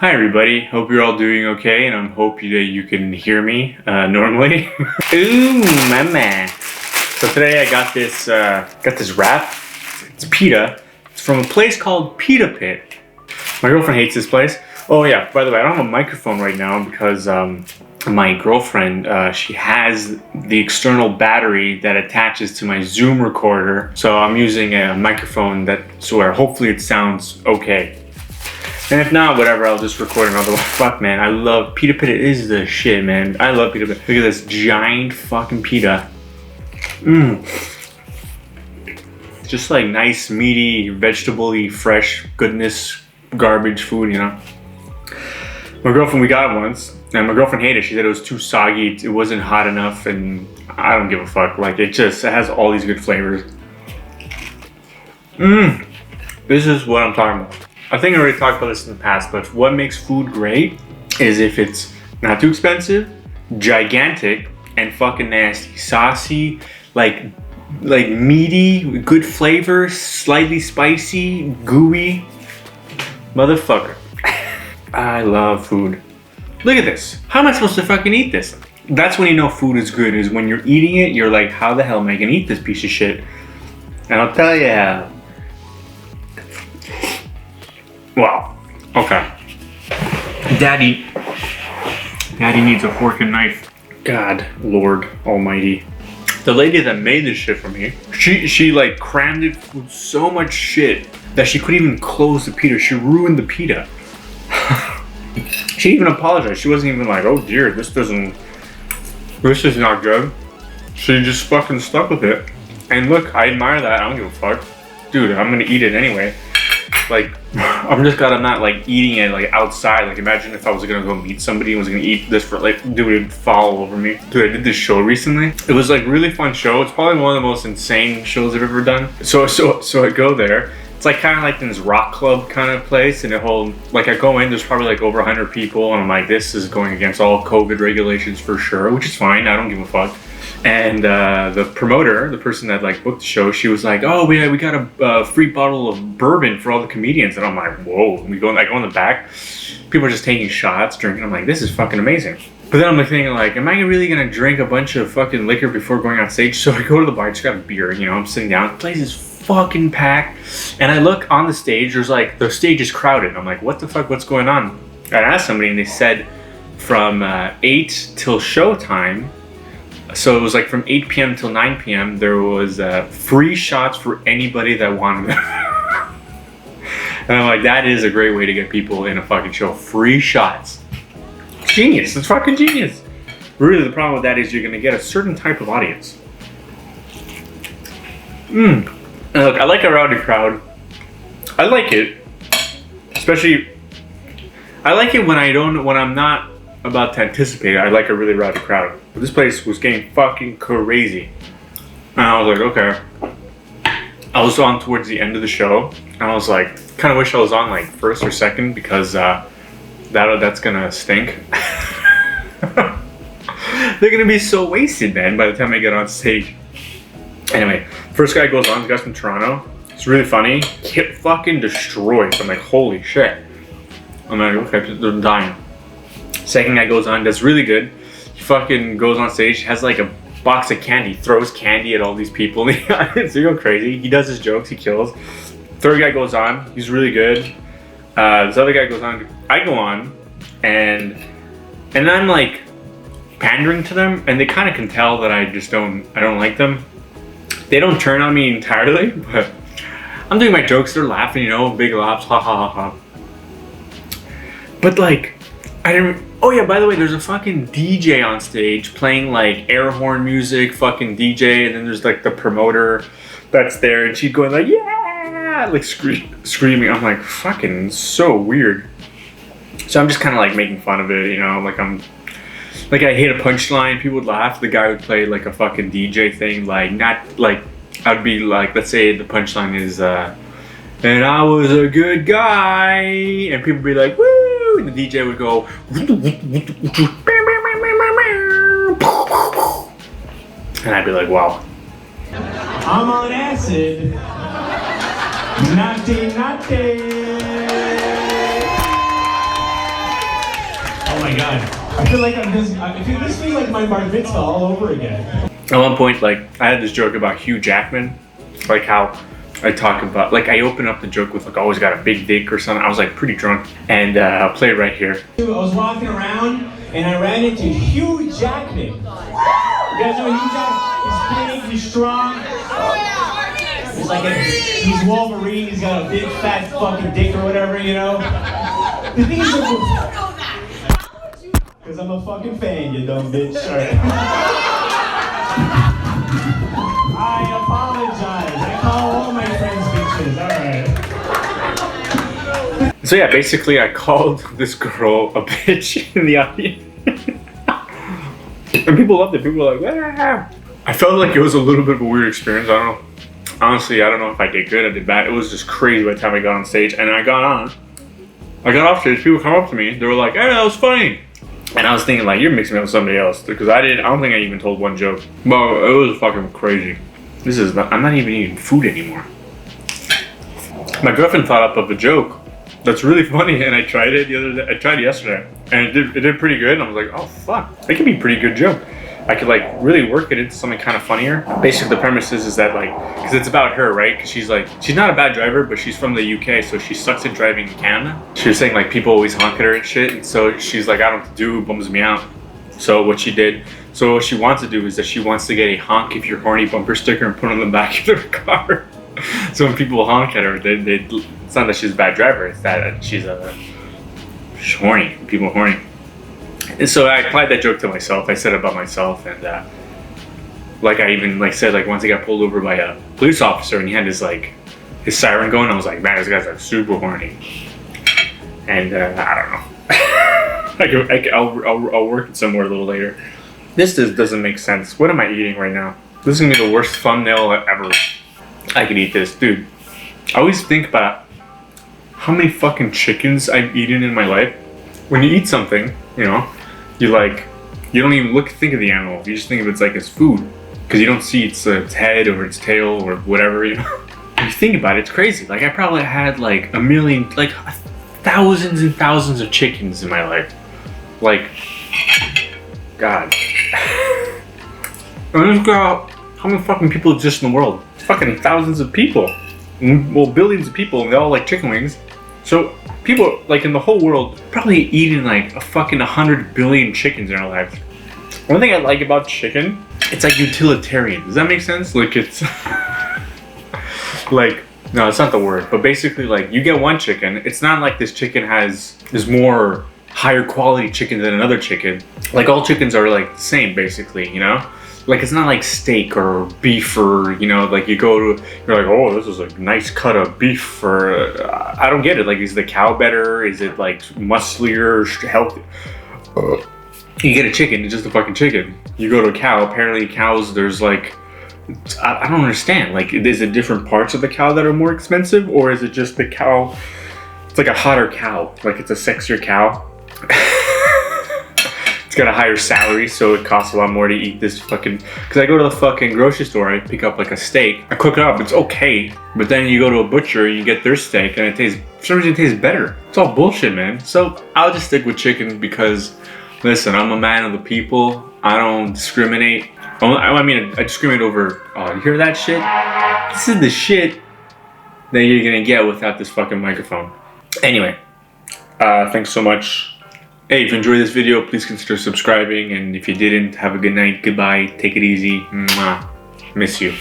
Hi everybody, hope you're all doing okay, and I hope that you can hear me normally. Ooh, mama. So today I got this wrap. It's pita. It's from a place called Pita Pit. My girlfriend hates this place. Oh yeah, by the way, I don't have a microphone right now because my girlfriend, she has the external battery that attaches to my Zoom recorder. So I'm using a microphone where hopefully it sounds okay. And if not, whatever, I'll just record another one. Fuck, man, I love Pita Pit. It is the shit, man. I love Pita Pit. Look at this giant fucking pita. Just like nice, meaty, vegetable-y, fresh goodness, garbage food, you know? My girlfriend, we got it once, and my girlfriend hated it. She said it was too soggy, it wasn't hot enough, and I don't give a fuck. Like, it has all these good flavors. This is what I'm talking about. I think I already talked about this in the past, but what makes food great is if it's not too expensive, gigantic, and fucking nasty. Saucy, like meaty, good flavor, slightly spicy, gooey. Motherfucker. I love food. Look at this. How am I supposed to fucking eat this? That's when you know food is good, is when you're eating it, you're like, how the hell am I gonna eat this piece of shit? And I'll tell you how. Wow. Okay. Daddy needs a fork and knife. God, Lord Almighty. The lady that made this shit for me, she like crammed it with so much shit that she couldn't even close the pita. She ruined the pita. She even apologized. She wasn't even like, oh dear, this is not good. She just fucking stuck with it. And look, I admire that. I don't give a fuck. Dude, I'm gonna eat it anyway. Like, I'm not like eating it like outside. Like, imagine if I was gonna go meet somebody and was gonna eat this for like, dude, it'd fall all over me. Dude, I did this show recently. It was like really fun show. It's probably one of the most insane shows I've ever done. So I go there. It's like kind of like this rock club kind of place, and I go in, there's probably like over 100 people, and I'm like, this is going against all COVID regulations for sure, which is fine. I don't give a fuck. And the promoter, the person that like booked the show, she was like, oh, we got a free bottle of bourbon for all the comedians. And I'm like, whoa. I go in the back, people are just taking shots, drinking. I'm like, this is fucking amazing. But then I'm like thinking, like, am I really gonna drink a bunch of fucking liquor before going on stage? So I go to the bar, I just got a beer, you know, I'm sitting down, the place is fucking packed. And I look on the stage, the stage is crowded. I'm like, what the fuck, what's going on? I asked somebody and they said from 8 till showtime, so it was like from 8 p.m. till 9 p.m. there was free shots for anybody that wanted them. And I'm like, that is a great way to get people in a fucking show. Free shots. It's genius. It's fucking genius. Really, the problem with that is you're going to get a certain type of audience. And look, I like a rowdy crowd. I like it. Especially, I like it when I'm not about to anticipate it. I like a really rowdy crowd. But this place was getting fucking crazy. And I was like, okay. I was on towards the end of the show. And I was like, kind of wish I was on like first or second, because that's gonna stink. They're gonna be so wasted, man, by the time I get on stage. Anyway, first guy goes on, the guy's from Toronto. It's really funny. Get fucking destroyed. I'm like, holy shit. I'm like, okay, they're dying. Second guy goes on, does really good. He fucking goes on stage, has like a box of candy, throws candy at all these people. It's going crazy. He does his jokes, he kills. Third guy goes on, he's really good. This other guy goes on, I go on, and I'm like pandering to them, and they kind of can tell that I don't like them. They don't turn on me entirely, but I'm doing my jokes, they're laughing, you know, big laughs, ha ha ha ha. But like, oh yeah, by the way, there's a fucking DJ on stage playing like air horn music, fucking DJ, and then there's like the promoter that's there, and she's going like, yeah, like screaming. I'm like, fucking so weird. So I'm just kind of like making fun of it, you know, like I hit a punchline, people would laugh. The guy would play like a fucking DJ thing, like not like, I'd be like, let's say the punchline is, and I was a good guy, and people would be like, woo, and the DJ would go, and I'd be like, wow. I'm on acid. Naughty, naughty. god. I feel like this feels like my bar mitzvah all over again. At one point, like, I had this joke about Hugh Jackman, like how I talk about, like, I open up the joke with, like, always got a big dick or something. I was, like, pretty drunk, and I'll play it right here. I was walking around, and I ran into Hugh Jackman. You guys know Hugh Jackman? He's big, he's strong. He's like he's Wolverine, he's got a big fat fucking dick or whatever, you know? The thing is, because I'm a fucking fan, you dumb bitch. Alright. I apologize. I call all my friends bitches. Alright. So yeah, basically I called this girl a bitch in the audience. And people loved it. People were like, ah. I felt like it was a little bit of a weird experience. I don't know. Honestly, I don't know if I did good or did bad. It was just crazy by the time I got on stage. And I got off stage, people come up to me, they were like, hey, that was funny. And I was thinking like, you're mixing me up with somebody else. Because I don't think I even told one joke. But it was fucking crazy. I'm not even eating food anymore. My girlfriend thought up of a joke that's really funny, and I tried it the other day. I tried it yesterday, and it did pretty good. And I was like, oh fuck, that could be a pretty good joke. I could like really work it into something kind of funnier. Basically, the premise is that like, because it's about her, right? Because she's not a bad driver, but she's from the UK, so she sucks at driving in Canada. She was saying like people always honk at her and shit, and so she's like, I don't know what to do, it bums me out. So what she wants to do is that she wants to get a honk if you're horny bumper sticker and put it on the back of her car. So when people honk at her, it's not that she's a bad driver, it's that she's horny. People are horny. And so I applied that joke to myself. I said it about myself, and like I even like said, like once I got pulled over by a police officer and he had his siren going, I was like, man, this guy's like super horny. And I don't know. I'll work it somewhere a little later. This doesn't make sense. What am I eating right now? This is gonna be the worst thumbnail ever. I could eat this, dude. I always think about how many fucking chickens I've eaten in my life. When you eat something, you know, you don't even think of the animal. You just think of it like as food, because you don't see its head or its tail or whatever. You know, when you think about it, it's crazy. Like I probably had like a million, like thousands and thousands of chickens in my life. Like, God. And just got how many fucking people exist in the world? Fucking thousands of people. Well, billions of people, and they all like chicken wings. So people like in the whole world probably eating like a fucking 100 billion chickens in our lives. One thing I like about chicken, it's like utilitarian. Does that make sense? Like it's like, no, it's not the word, but basically like you get one chicken. It's not like this chicken is more higher quality chicken than another chicken. Like all chickens are like the same basically, you know? Like it's not like steak or beef or, you know, like you're like, oh, this is a nice cut of beef, or I don't get it. Like, is the cow better? Is it like musclier, healthy? You get a chicken, it's just a fucking chicken. You go to a cow, apparently cows, there's like, I don't understand. Like, is it different parts of the cow that are more expensive, or is it just the cow? It's like a hotter cow, like it's a sexier cow. It's got a higher salary, so it costs a lot more to eat this fucking. Because I go to the fucking grocery store, I pick up like a steak, I cook it up, it's okay. But then you go to a butcher and you get their steak, and for some reason it tastes better. It's all bullshit, man. So I'll just stick with chicken because, listen, I'm a man of the people. I don't discriminate. I mean, I discriminate over. Oh, you hear that shit? This is the shit that you're gonna get without this fucking microphone. Anyway, thanks so much. Hey, if you enjoyed this video, please consider subscribing. And if you didn't, have a good night. Goodbye. Take it easy. Mwah. Miss you.